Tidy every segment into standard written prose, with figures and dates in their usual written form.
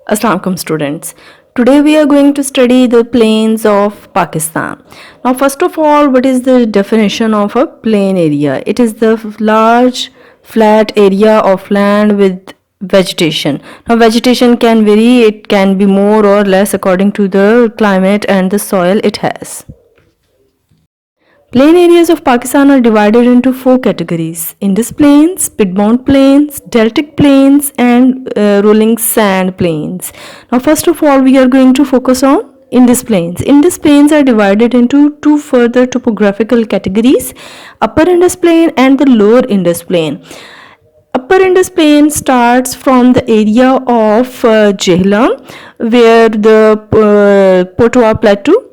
Assalamu alaikum students. Today we are going to study the plains of Pakistan. Now first of all, what is the definition of a plain area? It is the large flat area of land with vegetation. Now vegetation can vary, it can be more or less according to the climate and the soil it has. Plain areas of Pakistan are divided into four categories: Indus plains, Piedmont plains, Deltic plains, and rolling sand plains. Now, first of all, we are going to focus on Indus plains. Indus plains are divided into two further topographical categories: Upper Indus plain and the Lower Indus plain. Upper Indus plain starts from the area of Jhelum, where the Potwa plateau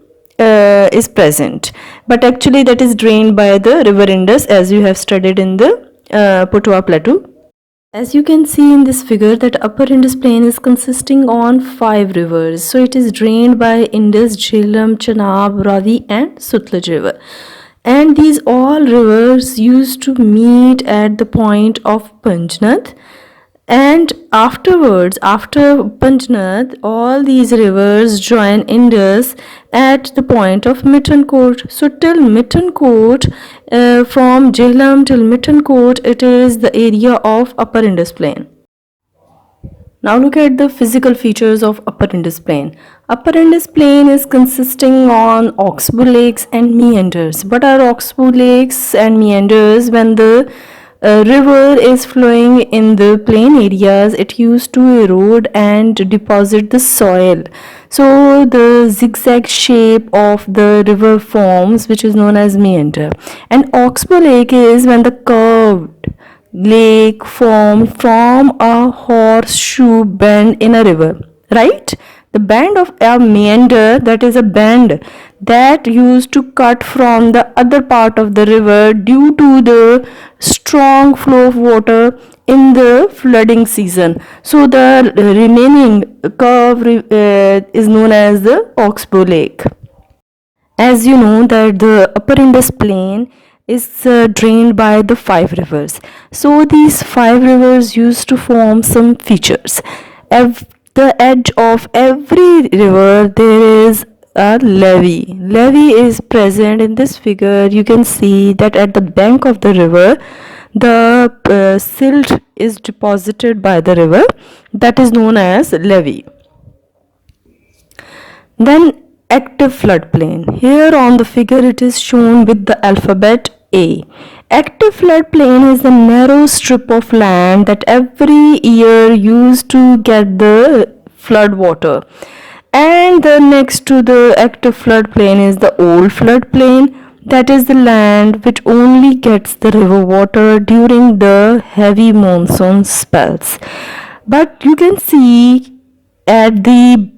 is present, but actually that is drained by the river Indus, as you have studied in the Potwa plateau. As you can see in this figure, that Upper Indus plain is consisting on 5 rivers. So it is drained by Indus, Jhelum, Chenab, Ravi and Sutlej river. And these all rivers used to meet at the point of Panjnath. And afterwards, after Panjnath, all these rivers join Indus at the point of Mithankot. So till Mithankot, from Jhelum till Mithankot, it is the area of Upper Indus plain. Now look at the physical features of Upper Indus plain. Upper Indus plain is consisting on oxbow lakes and meanders. What are oxbow lakes and meanders? When the river is flowing in the plain areas, it used to erode and deposit the soil. So the zigzag shape of the river forms, which is known as meander. And oxbow lake is when the curved lake formed from a horseshoe bend in a river, right? The bend of a meander, that is a bend that used to cut from the other part of the river due to the strong flow of water in the flooding season. So the remaining curve is known as the oxbow lake. As you know that the Upper Indus plain is drained by the 5 rivers. So these 5 rivers used to form some features. At the edge of every river there is a levee. Levee is present in this figure. You can see that at the bank of the river, the silt is deposited by the river, that is known as levee. Then active floodplain. Here on the figure it is shown with the alphabet A. Active floodplain is a narrow strip of land that every year used to get the flood water. And the next to the active floodplain is the old floodplain. That is the land which only gets the river water during the heavy monsoon spells. But you can see at the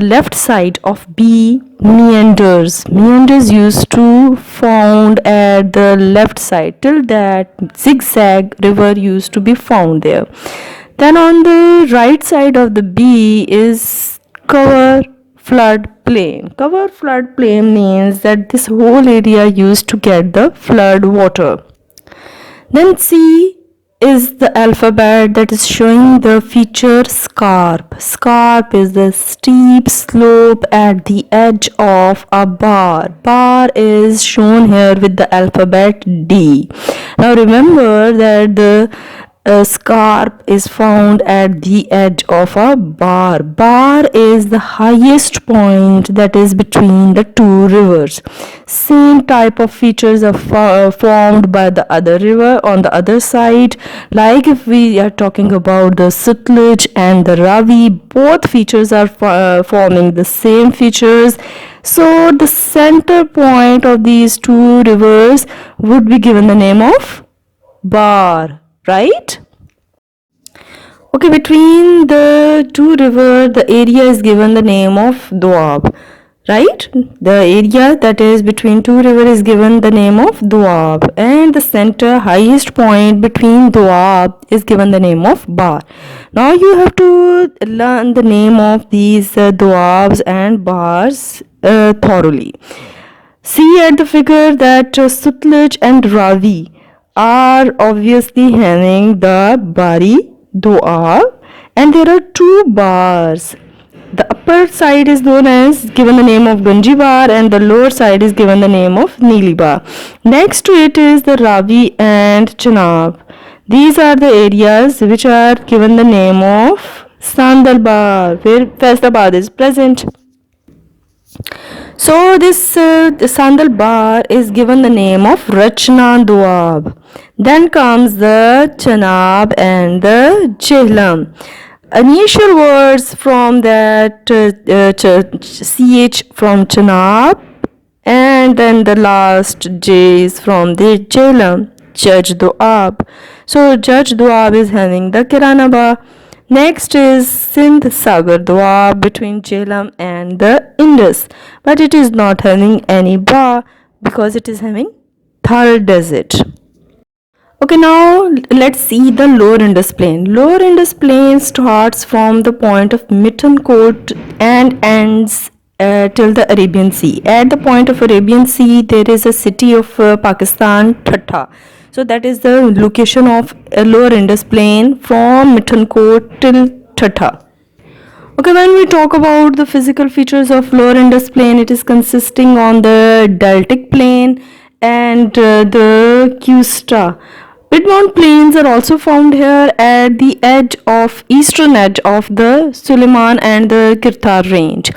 left side of B, meanders. Meanders used to found at the left side. Till that zigzag river used to be found there. Then on the right side of the B is cover flood plain. Cover flood plain means that this whole area used to get the flood water. Then C is the alphabet that is showing the feature scarp. Scarp is the steep slope at the edge of a bar. Bar is shown here with the alphabet D. Now remember that the scarp is found at the edge of a bar. Bar is the highest point that is between the two rivers. Same type of features are formed by the other river on the other side. Like if we are talking about the Sutlej and the Ravi, both features are forming the same features. So the center point of these two rivers would be given the name of bar, right? Okay, between the two rivers, the area is given the name of Doab, right? The area that is between two rivers is given the name of Doab, and the center highest point between Doab is given the name of Bar. Now you have to learn the name of these Doabs and Bars thoroughly. See at the figure that Sutlej and Ravi are obviously having the Bari Doab, and there are two bars. The upper side is known as given the name of Ganji bar and the lower side is given the name of Neeli bar. Next to it is the Ravi and Chenab. These are the areas which are given the name of Sandal bar, where Faisalabad is present. So this the Sandal bar is given the name of Rachna Doab. Then comes the Chenab and the Jehlam. Initial words from that CH from Chenab, and then the last J is from the Jehlam, Judge Doab. So Judge Doab is having the Kirana bar. Next is Sindh Sagar Doab between Jhelum and the Indus, but it is not having any bar because it is having Thar desert. Okay, now let's see the lower Indus plain. Lower Indus plain starts from the point of Mithankot and ends till the Arabian Sea. At the point of Arabian Sea, there is a city of Pakistan, Thatta. So that is the location of lower Indus plain from Mithankot till Thatta. Okay, when we talk about the physical features of lower Indus plain, it is consisting on the deltic plain and the Qusta. Piedmont plains are also found here at the eastern edge of the Suleiman and the Kirtar range.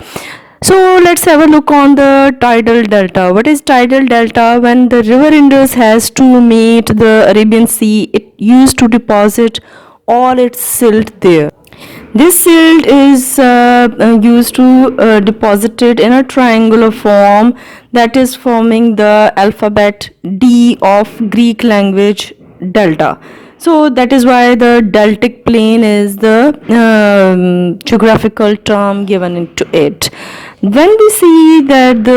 So let's have a look on the tidal delta. What is tidal delta? When the river Indus has to meet the Arabian Sea, it used to deposit all its silt there. This silt is used to deposit it in a triangular form that is forming the alphabet D of Greek language delta. So that is why the deltic plain is the geographical term given to it. When we see that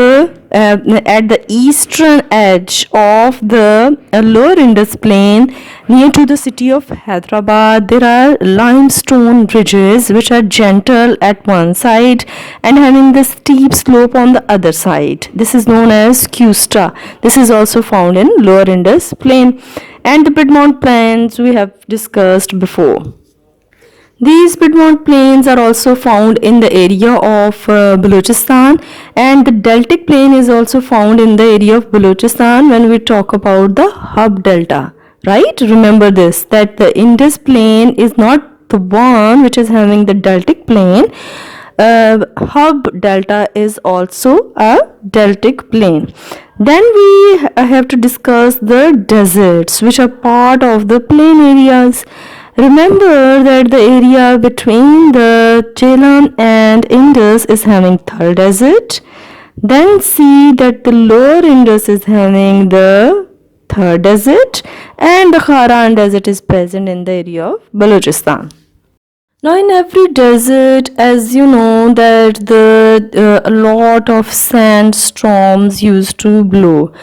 at the eastern edge of the lower Indus plain near to the city of Hyderabad, there are limestone ridges which are gentle at one side and having the steep slope on the other side. This is known as Qusta. This is also found in lower Indus plain. And the Piedmont plains we have discussed before. These Piedmont plains are also found in the area of Balochistan, and the deltic plain is also found in the area of Balochistan when we talk about the hub delta, right? Remember this, that the Indus plain is not the one which is having the deltic plain. Hub delta is also a deltic plain. Then we have to discuss the deserts which are part of the plain areas. Remember that the area between the Jhelum and Indus is having Thar desert. Then see that the lower Indus is having the Thar desert and the Kharan desert is present in the area of Balochistan. Now in every desert, as you know, that a lot of sandstorms used to blow.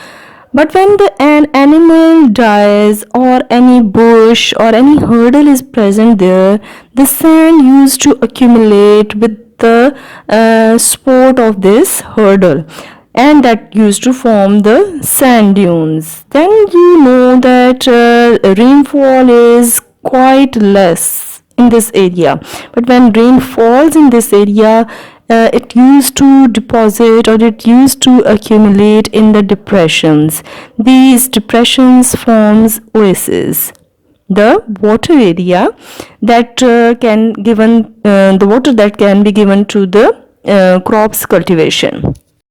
But when an animal dies or any bush or any hurdle is present there, the sand used to accumulate with the sport of this hurdle, and that used to form the sand dunes. Then you know that rainfall is quite less in this area, but when rain falls in this area, it used to deposit or it used to accumulate in the depressions. These depressions forms oases. The water area that the water that can be given to the crops cultivation.